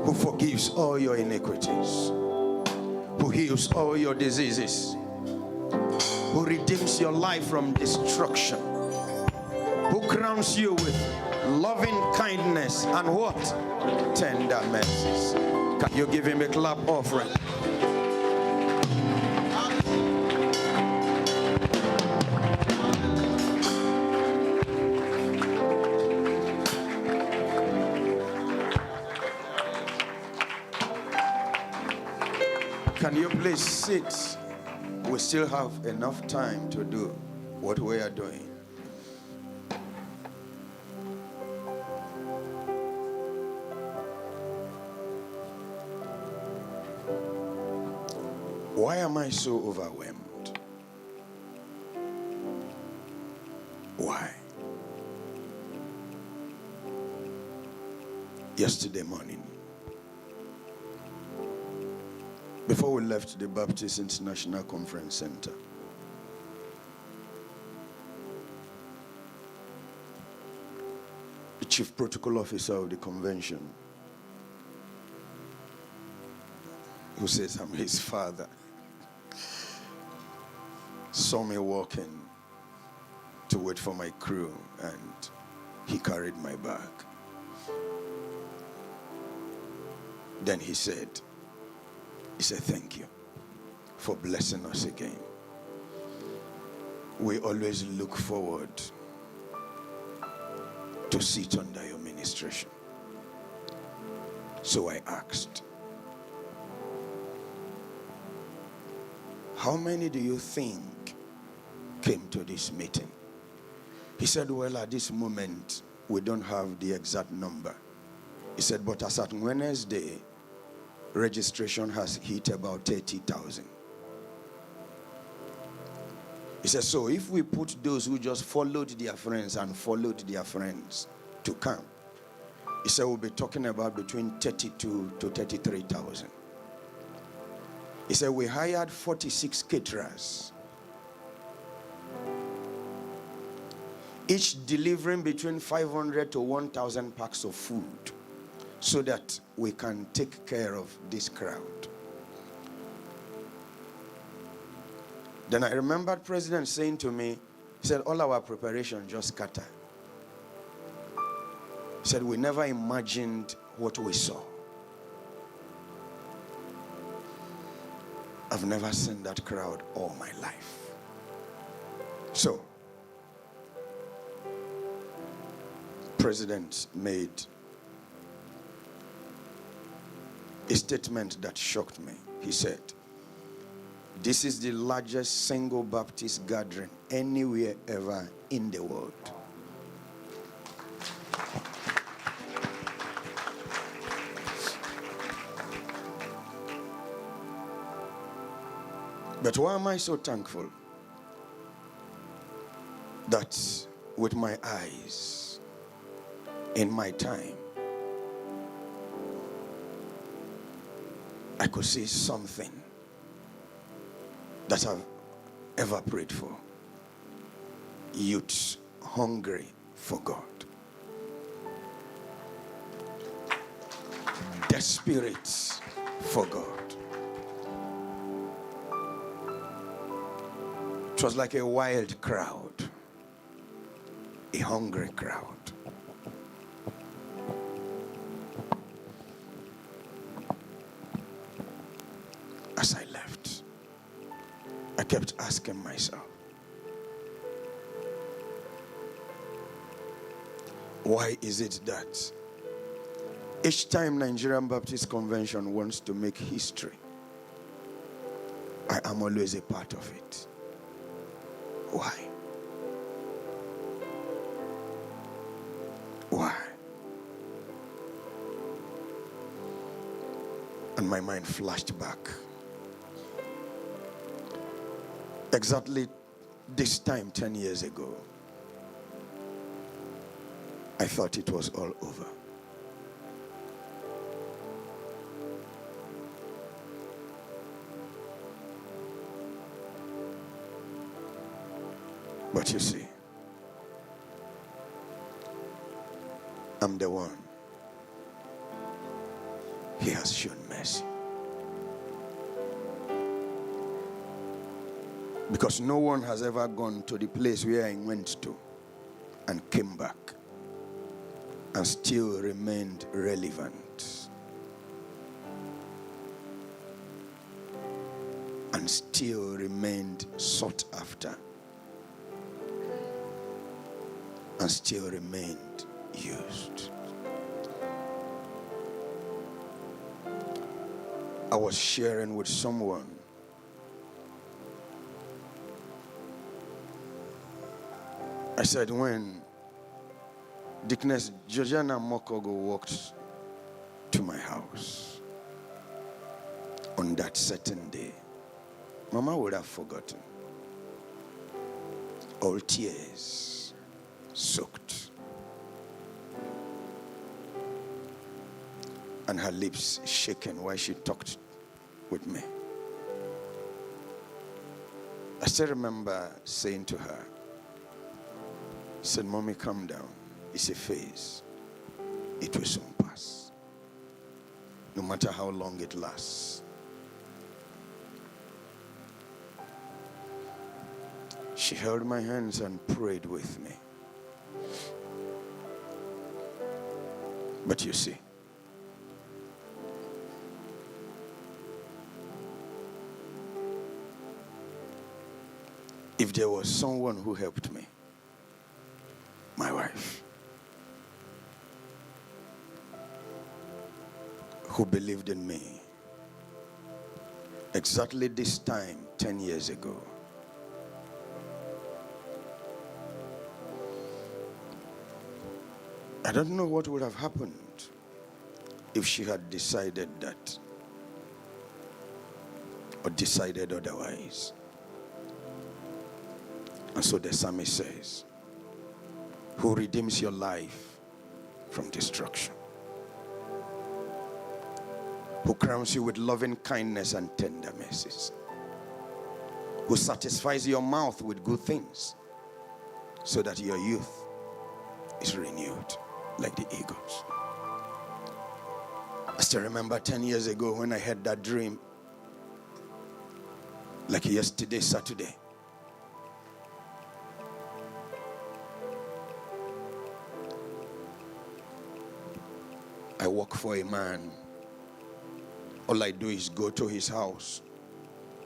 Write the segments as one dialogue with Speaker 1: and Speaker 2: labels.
Speaker 1: who forgives all your iniquities, who heals all your diseases, who redeems your life from destruction, who crowns you with loving kindness and what? Tender mercies. Can you give him a clap offering? Can you please sit? We still have enough time to do what we are doing. Why am I so overwhelmed? Why? Yesterday morning, before we left the Baptist International Conference Center, the chief protocol officer of the convention, who says I'm his father, saw me walking to wait for my crew, and he carried my bag. Then he said, thank you for blessing us again. We always look forward to sit under your ministration. So I asked, how many do you think came to this meeting? He said, well, at this moment, we don't have the exact number. He said, but as at Wednesday, registration has hit about 30,000. He said, so if we put those who just followed their friends and followed their friends to come, he said, we'll be talking about between 32 to 33,000. He said, we hired 46 caterers, each delivering between 500 to 1,000 packs of food, so that we can take care of this crowd. Then I remembered President saying to me, he said, all our preparation just scattered. He said, we never imagined what we saw. I've never seen that crowd all my life. So, President made a statement that shocked me. He said, this is the largest single Baptist gathering anywhere ever in the world. But why am I so thankful? That with my eyes, in my time, I could see something that I've ever prayed for. Youths hungry for God. Desperate for God. It was like a wild crowd, a hungry crowd. As I left, I kept asking myself, why is it that each time Nigerian Baptist Convention wants to make history, I am always a part of it? Why? Why? And my mind flashed back. Exactly this time 10 years ago, I thought it was all over. But you see, I'm the one He has shown mercy. Because no one has ever gone to the place where I went to and came back and still remained relevant and still remained sought after and still remained used. I was sharing with someone I said, when Deaconess Georgiana Mokogo walked to my house on that certain day, Mama would have forgotten. All tears soaked, and her lips shaken while she talked with me. I still remember saying to her, I said, Mommy, calm down. It's a phase. It will soon pass. No matter how long it lasts. She held my hands and prayed with me. But you see, if there was someone who helped me, my wife, who believed in me exactly this time 10 years ago, I don't know what would have happened if she had decided that or decided otherwise. And so the psalmist says, who redeems your life from destruction, who crowns you with loving kindness and tender mercies, who satisfies your mouth with good things so that your youth is renewed like the eagles. I still remember 10 years ago when I had that dream, like yesterday, Saturday. I work for a man. All I do is go to his house,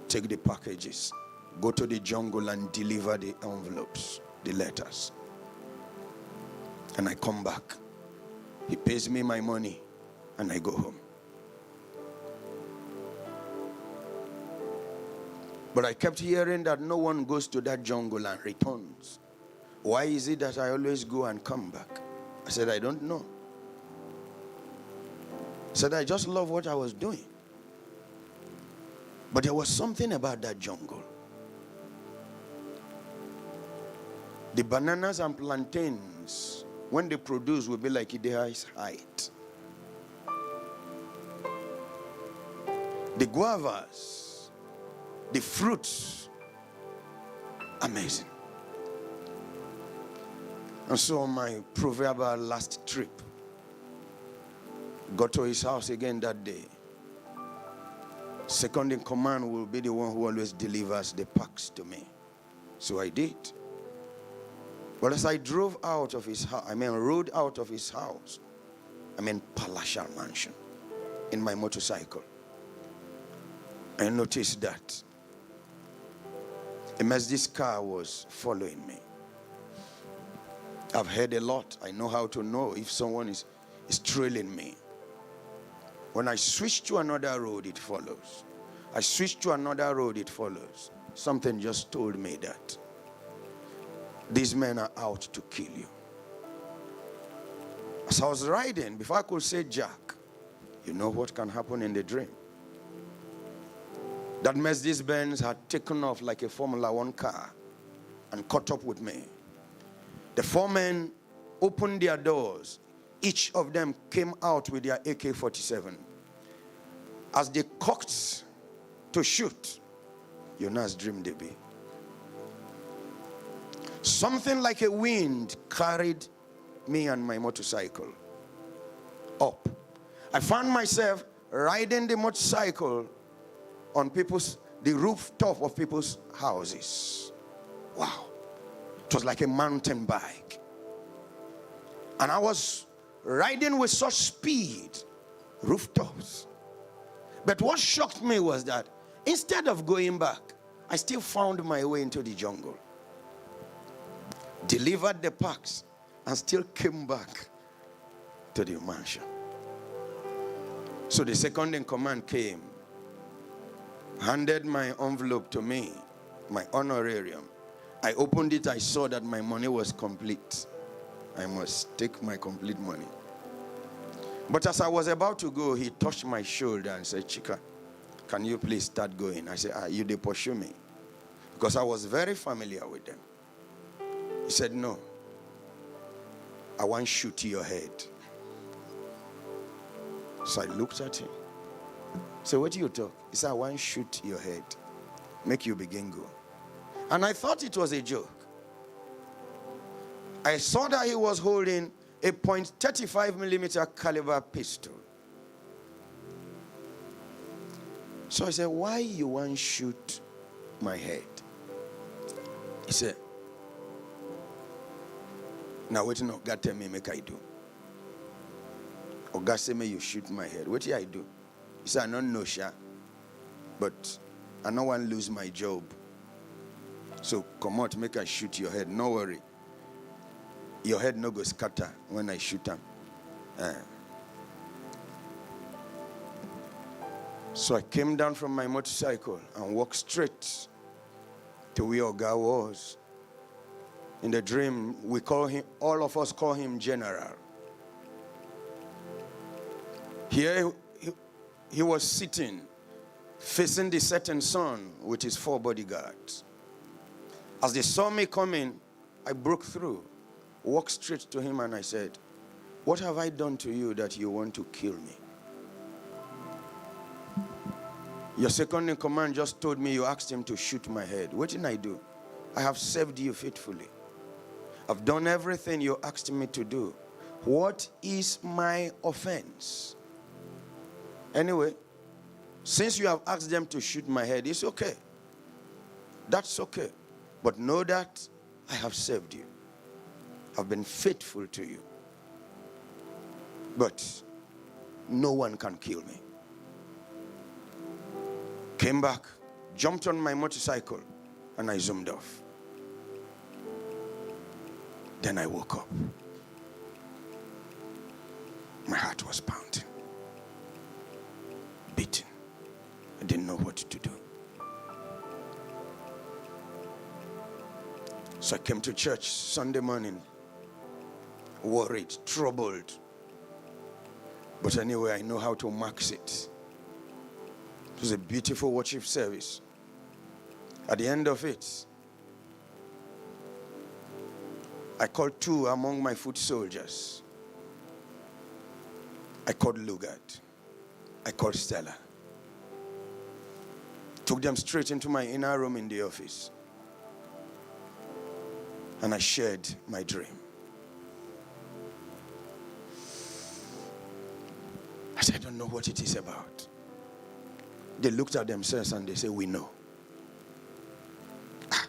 Speaker 1: take the packages, go to the jungle and deliver the envelopes, the letters. And I come back. He pays me my money and I go home. But I kept hearing that no one goes to that jungle and returns. Why is it that I always go and come back? I said, I don't know. I said, I just love what I was doing. But there was something about that jungle. The bananas and plantains, when they produce, will be like Idea's height. The guavas, the fruits, amazing. And so on my proverbial last trip, got to his house again that day. Second in command will be the one who always delivers the packs to me. So I did. But as I drove out of his house, rode out of his house, palatial mansion, in my motorcycle, I noticed that a Mercedes car was following me. I've heard a lot. I know how to know if someone is trailing me. When I switch to another road, it follows. I switch to another road, it follows. Something just told me that these men are out to kill you. As I was riding, before I could say Jack, you know what can happen in the dream? That Mercedes-Benz had taken off like a Formula 1 car and caught up with me. The four men opened their doors. Each of them came out with their AK-47. As they cocked to shoot, Jonas dreamed they be. Something like a wind carried me and my motorcycle up. I found myself riding the motorcycle on the rooftop of people's houses. Wow. It was like a mountain bike. And I was riding with such speed, rooftops. But what shocked me was that instead of going back, I still found my way into the jungle, delivered the packs, and still came back to the mansion. So the second in command came, handed my envelope to me, my honorarium. I opened it, I saw that my money was complete. I must take my complete money. But as I was about to go, he touched my shoulder and said, Chika, can you please start going? I said, you they pursue me? Because I was very familiar with them. He said, no. I want to shoot your head. So I looked at him. So what do you talk? He said, I want to shoot your head. Make you begin go. And I thought it was a joke. I saw that he was holding a .35 millimeter caliber pistol. So I said, why you want to shoot my head? He said, now wait, no, God tell me make I do. Or God say me you shoot my head. What did I do? He said, I don't know, Sha, but I don't want to lose my job. So come out, make I shoot your head. No worry. Your head no go scatter when I shoot him. So I came down from my motorcycle and walked straight to where Oga was. In the dream, we call him, all of us call him General. Here he was sitting, facing the setting sun with his 4 bodyguards. As they saw me coming, I broke through, walked straight to him, and I said, what have I done to you that you want to kill me? Your second in command just told me you asked him to shoot my head. What did I do? I have served you faithfully. I've done everything you asked me to do. What is my offense? Anyway, since you have asked them to shoot my head, it's okay. That's okay. But know that I have served you. I've been faithful to you. But no one can kill me. Came back, jumped on my motorcycle, and I zoomed off. Then I woke up. My heart was pounding, beating. I didn't know what to do. So I came to church Sunday morning, worried, troubled. But anyway, I know how to max it. It was a beautiful worship service. At the end of it, I called 2 among my foot soldiers. I called Lugard. I called Stella. Took them straight into my inner room in the office. And I shared my dream. I said, I don't know what it is about. They looked at themselves and they said, we know. Ah,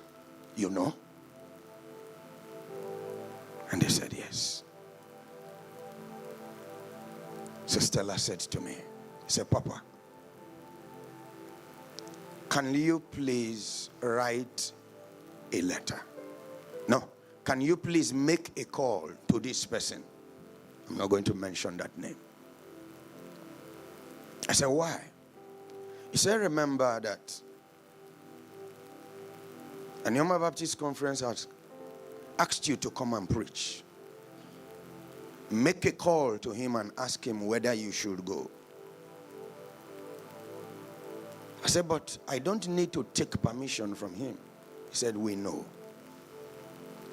Speaker 1: you know? And they said, yes. So Stella said to me, he said, Papa, can you please write a letter? No. Can you please make a call to this person? I'm not going to mention that name. I said, why? He said, remember that Anioma Baptist Conference has asked you to come and preach. Make a call to him and ask him whether you should go. I said, but I don't need to take permission from him. He said, we know.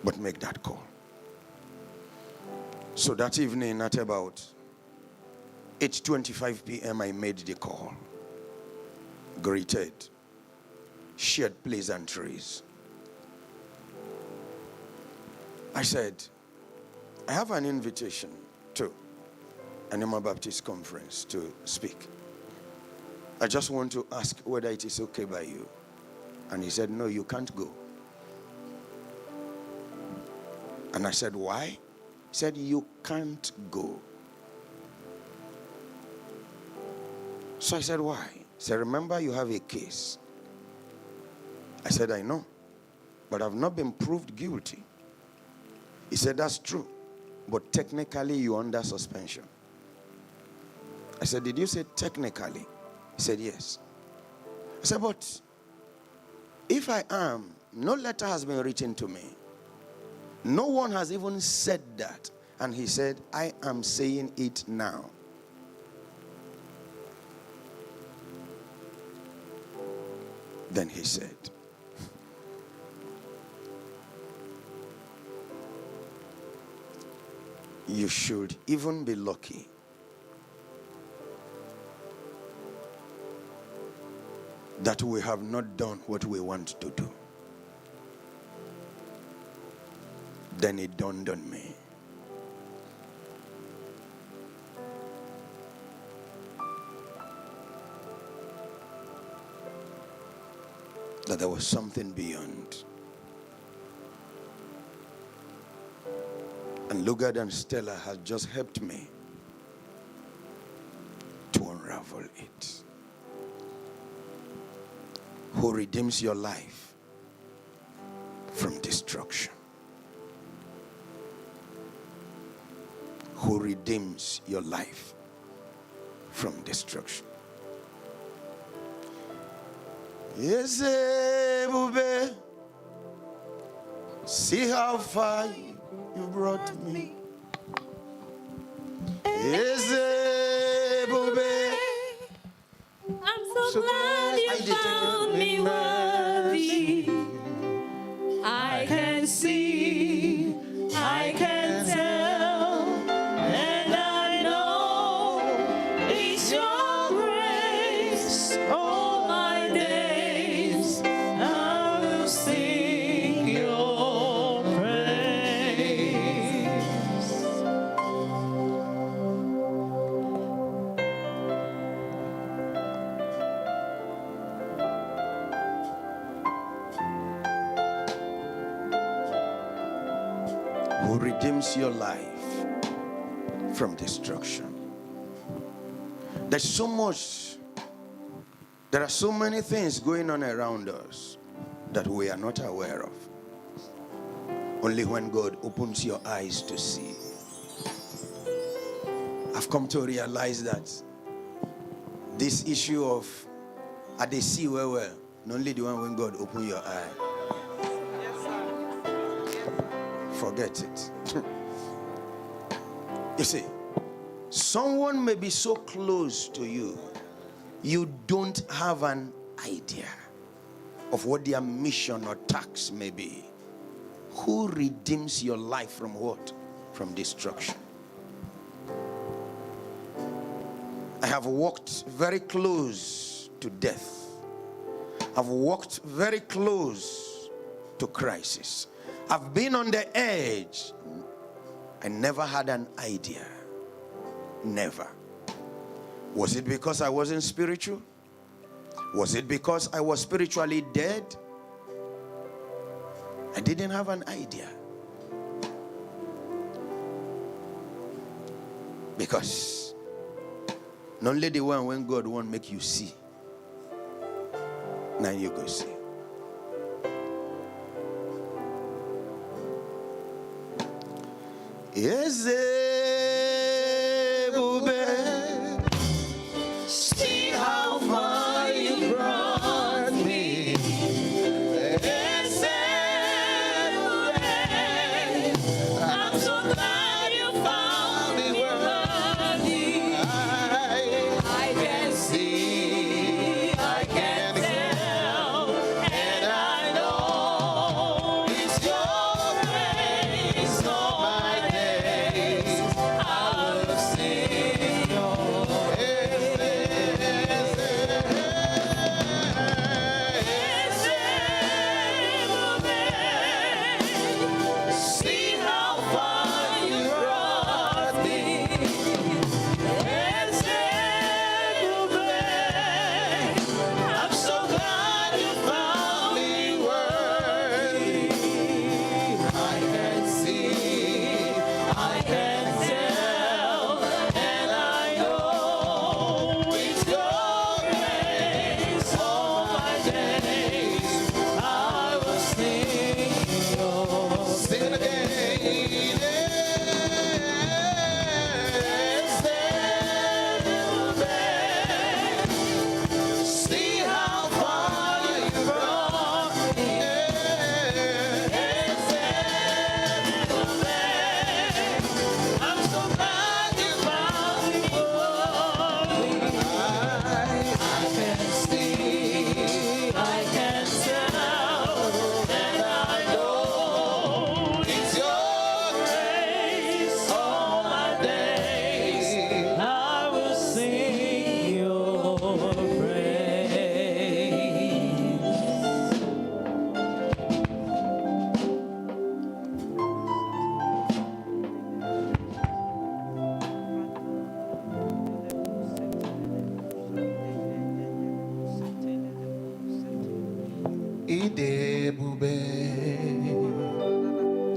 Speaker 1: But make that call. So that evening at about 8:25 p.m. I made the call. Greeted. Shared pleasantries. I said, I have an invitation to Anioma Baptist Conference to speak. I just want to ask whether it is okay by you. And he said, no, you can't go. And I said, why? He said, you can't go. So I said, why? He said, remember, you have a case. I said, I know, but I've not been proved guilty. He said, that's true, but technically you're under suspension. I said, did you say technically? He said, yes. I said, but if I am, no letter has been written to me. No one has even said that. And he said, I am saying it now. Then he said, you should even be lucky that we have not done what we want to do. Then it dawned on me. That there was something beyond. And Lugard and Stella has just helped me to unravel it. Who redeems your life from destruction. Who redeems your life from destruction. Yes, Bube. See how far you brought me. Yes, Bube.
Speaker 2: I'm so glad you found me worthy. I can see, I can tell, and I know it's your grace. All my days I will sing your praise.
Speaker 1: Who redeems your life from destruction. There's so much, there are so many things going on around us that we are not aware of. Only when God opens your eyes to see. I've come to realize that this issue of I dey see well, only the one when God open your eye. Forget it. You see, someone may be so close to you, you don't have an idea of what their mission or task may be. Who redeems your life from what? From destruction. I have walked very close to death. I've walked very close to crisis. I've been on the edge. I never had an idea. Never. Was it because I wasn't spiritual? Was it because I was spiritually dead? I didn't have an idea. Because not only the one when God won't make you see, now you go see. Yes,
Speaker 2: See how far you brought me. Yes, I'm so glad you found me worthy. I can see, I can tell, and I know it's your grace all my days.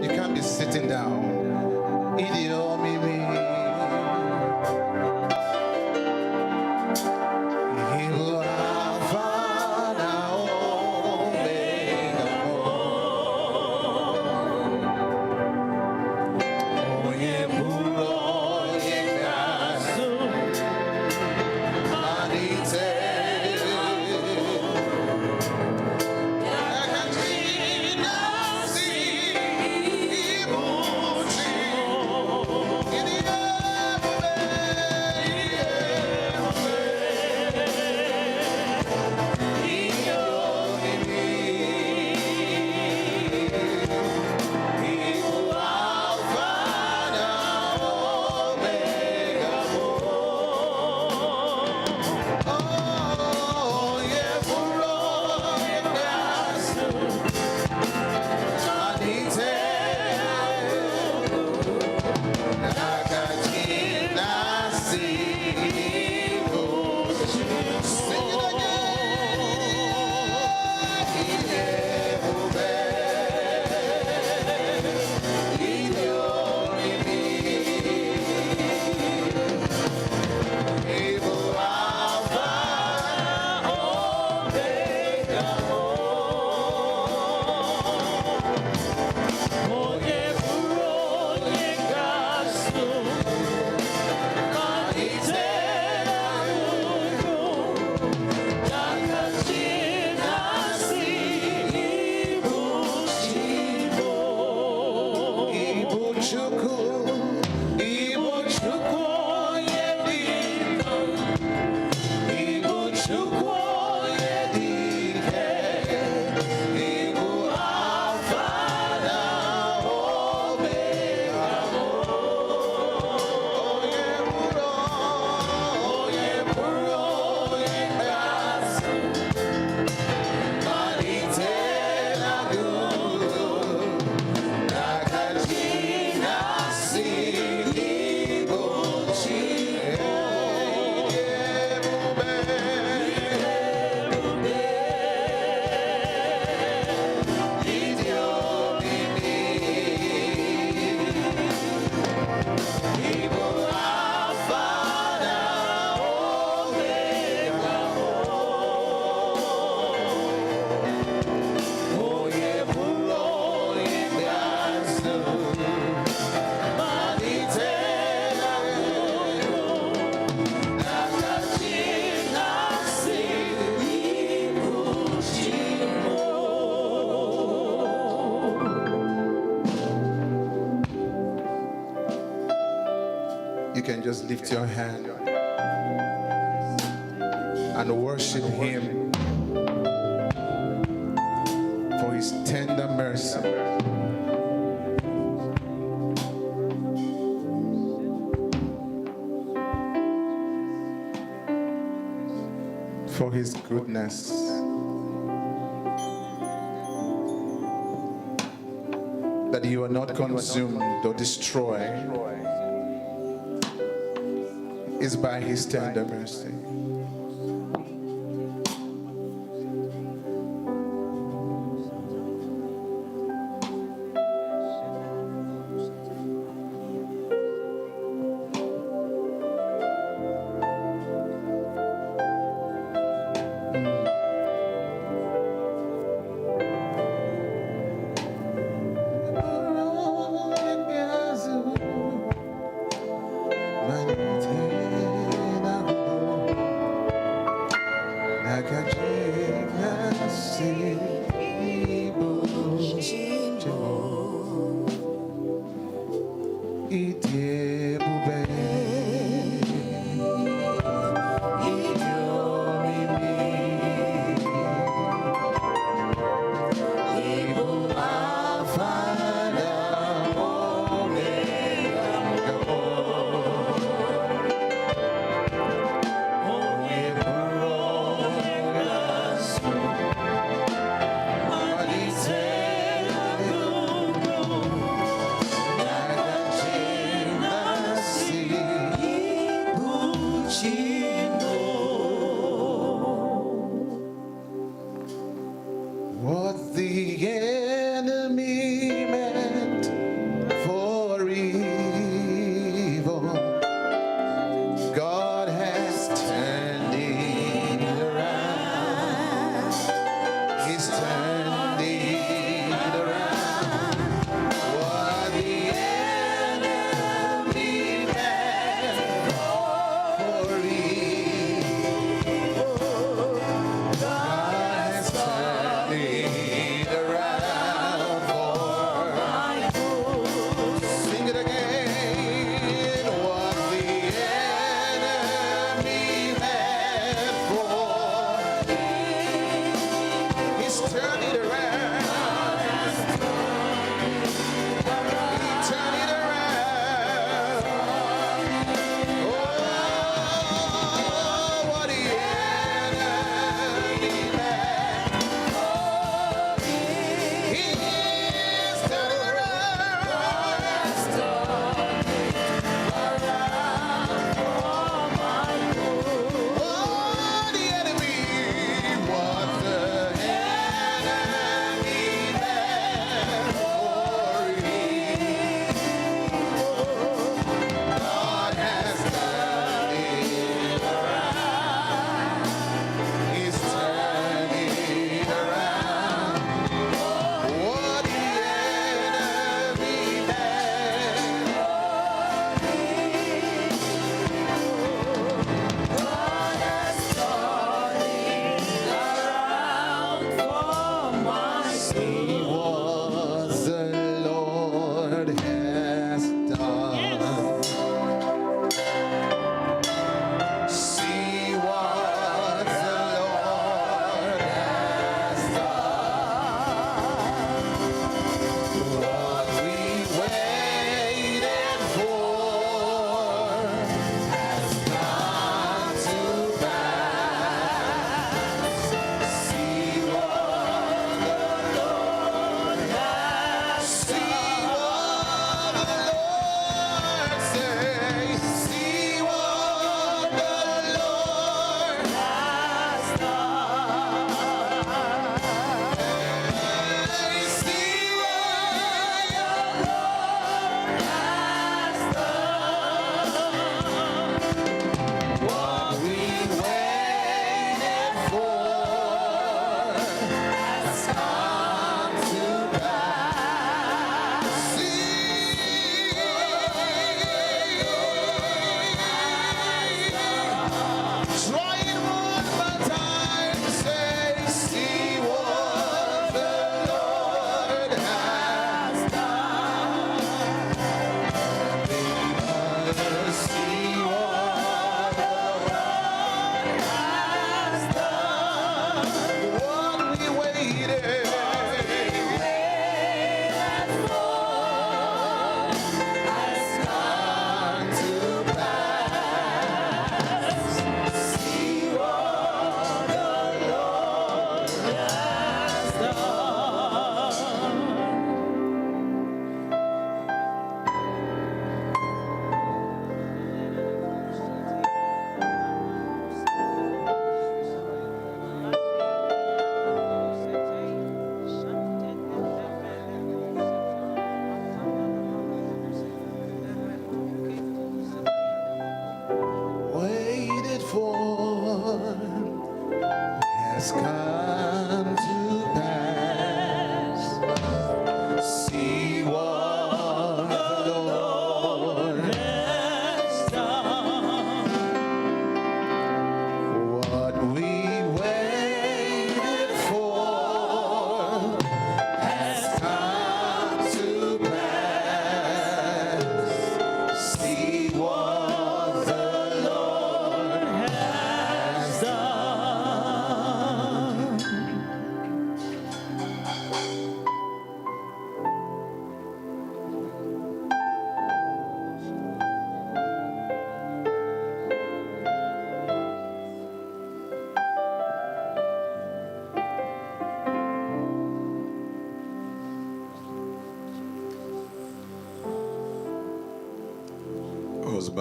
Speaker 3: You can't be sitting down. You can just lift your hand and worship Him for His tender mercy. For His goodness. That you are not consumed or destroyed is by His tender mercy.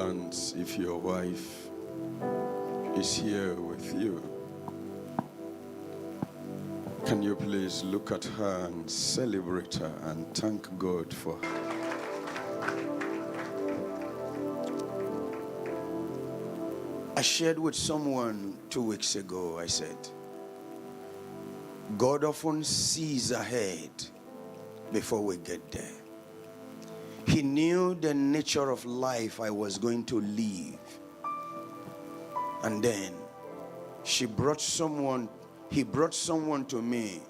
Speaker 1: advance if your wife is here with you. Can you please look at her and celebrate her and thank God for her? I shared with someone 2 weeks ago, I said, God often sees ahead before we get there. He knew the nature of life I was going to live. And then he brought someone to me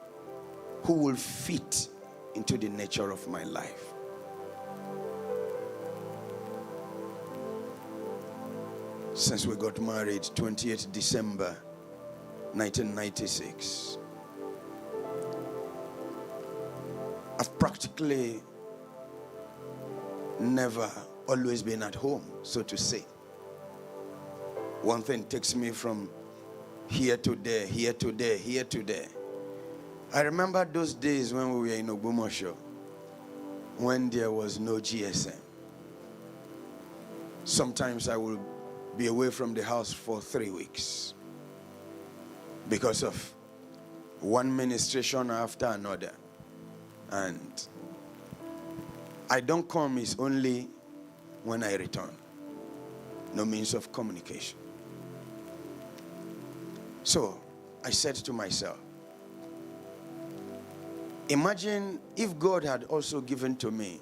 Speaker 1: who will fit into the nature of my life. Since we got married 28th December 1996, I've practically never always been at home, so to say. One thing takes me from here to there, here to there, here to there. I remember those days when we were in Ogbomoso, when there was no GSM. Sometimes I would be away from the house for 3 weeks because of one ministration after another. And I don't come, is only when I return. No means of communication. So I said to myself, imagine if God had also given to me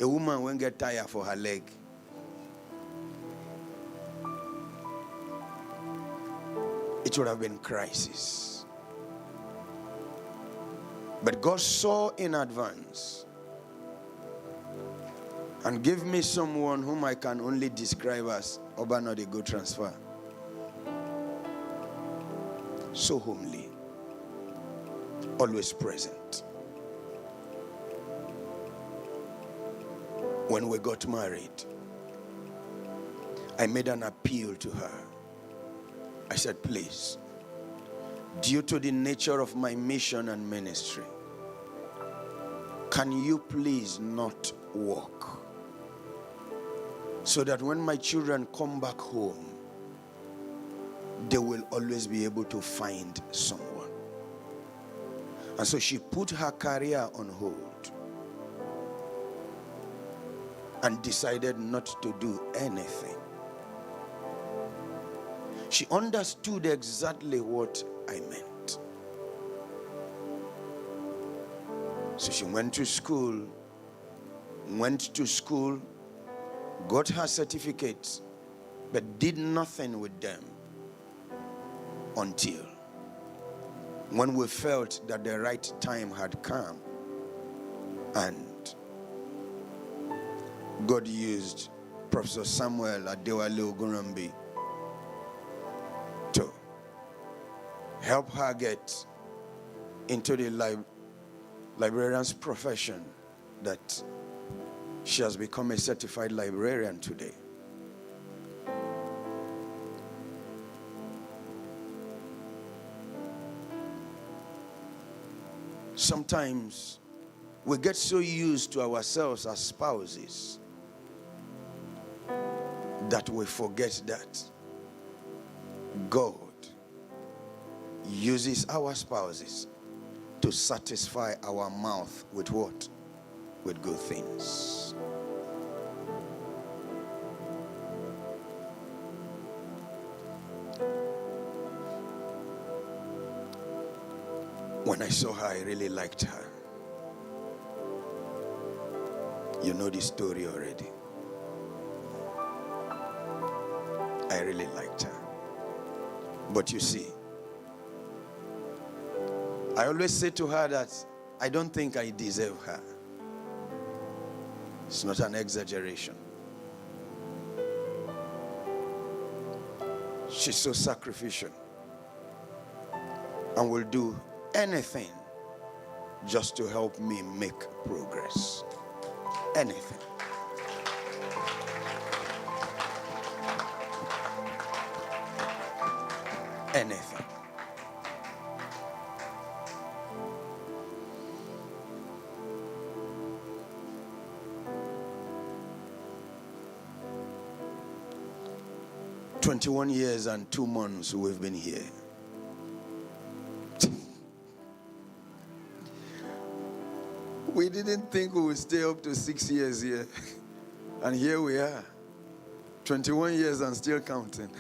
Speaker 1: a woman when get tired for her leg. It would have been crisis. But God saw in advance and gave me someone whom I can only describe as Obanodigo transfer. So homely, always present. When we got married, I made an appeal to her. I said, please, due to the nature of my mission and ministry, can you please not work? So that when my children come back home, they will always be able to find someone. And so she put her career on hold and decided not to do anything. She understood exactly what I meant. So she went to school, got her certificates, but did nothing with them until when we felt that the right time had come and God used Professor Samuel Adewale Ogunrambi to help her get into the librarian's profession, that she has become a certified librarian today. Sometimes we get so used to ourselves as spouses that we forget that God uses our spouses to satisfy our mouth with what? With good things. When I saw her, I really liked her. You know the story already. I really liked her. But you see, I always say to her that I don't think I deserve her. It's not an exaggeration. She's so sacrificial and will do anything just to help me make progress. Anything. Anything. 21 years and 2 months we've been here. We didn't think we would stay up to 6 years here. And here we are. 21 years and still counting.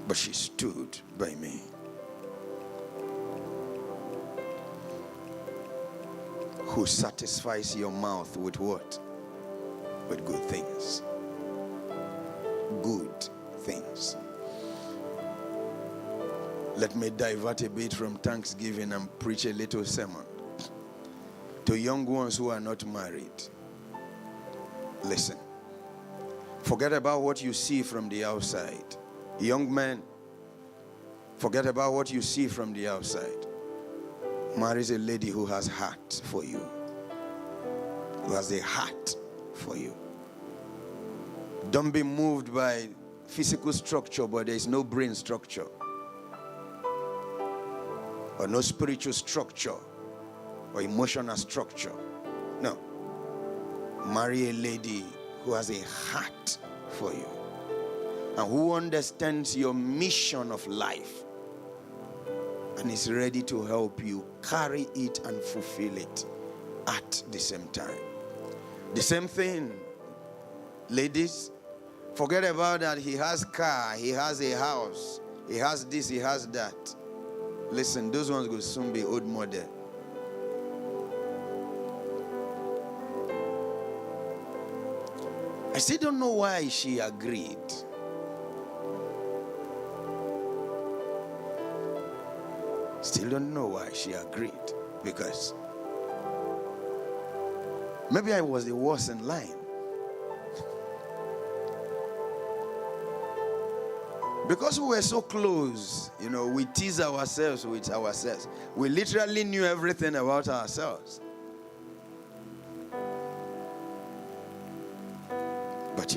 Speaker 1: But she stood by me. Who satisfies your mouth with what? With good things. Good things. Let me divert a bit from Thanksgiving and preach a little sermon to young ones who are not married. Listen. Forget about what you see from the outside. Young men, forget about what you see from the outside. Marry a lady who has heart for you. Who has a heart for you. Don't be moved by physical structure, but there is no brain structure. Or no spiritual structure. Or emotional structure. No. Marry a lady who has a heart for you. And who understands your mission of life. And is ready to help you carry it and fulfill it at the same time. The same thing, ladies, forget about that he has car, he has a house, he has this, he has that. Listen, those ones will soon be old model. I still don't know why she agreed. Still don't know why she agreed. Because maybe I was the worst in line. Because we were so close, we tease ourselves with ourselves. We literally knew everything about ourselves. But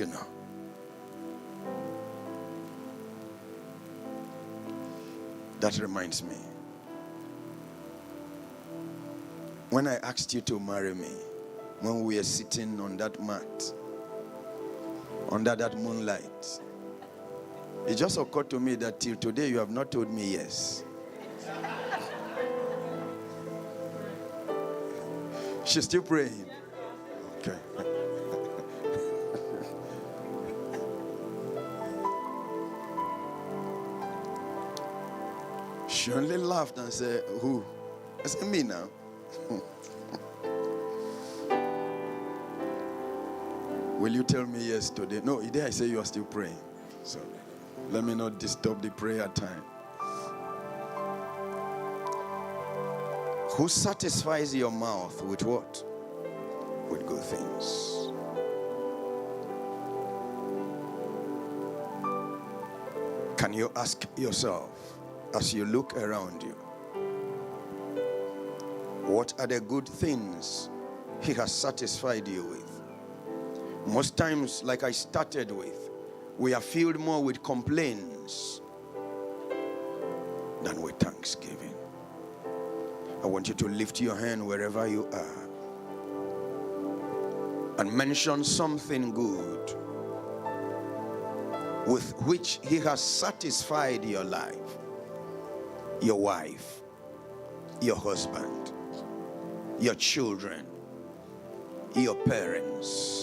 Speaker 1: that reminds me. When I asked you to marry me, when we were sitting on that mat, under that moonlight, it just occurred to me that till today you have not told me yes. She's still praying. Okay. She only laughed and said, who? I said, me now. Will you tell me yes today? No, today I say you are still praying. So let me not disturb the prayer time. Who satisfies your mouth with what? With good things. Can you ask yourself as you look around you, what are the good things he has satisfied you with? Most times, like I started with, we are filled more with complaints than with thanksgiving. I want you to lift your hand wherever you are and mention something good with which he has satisfied your life, your wife, your husband, your children, your parents.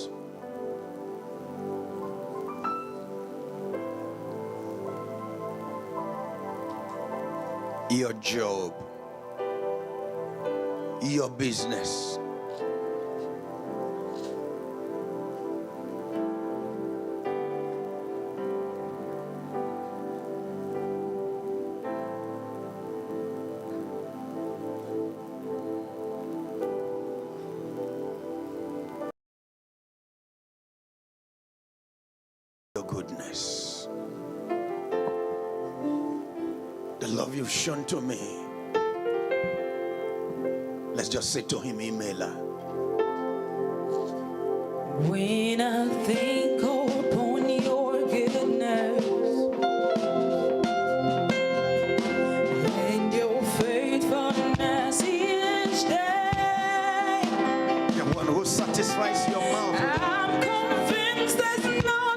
Speaker 1: Your job, your business. Your goodness. The love you've shown to me. Let's just say to him, Imela.
Speaker 2: When I think upon your goodness and your faithfulness each day,
Speaker 1: who satisfies your mouth.
Speaker 2: I'm convinced there's no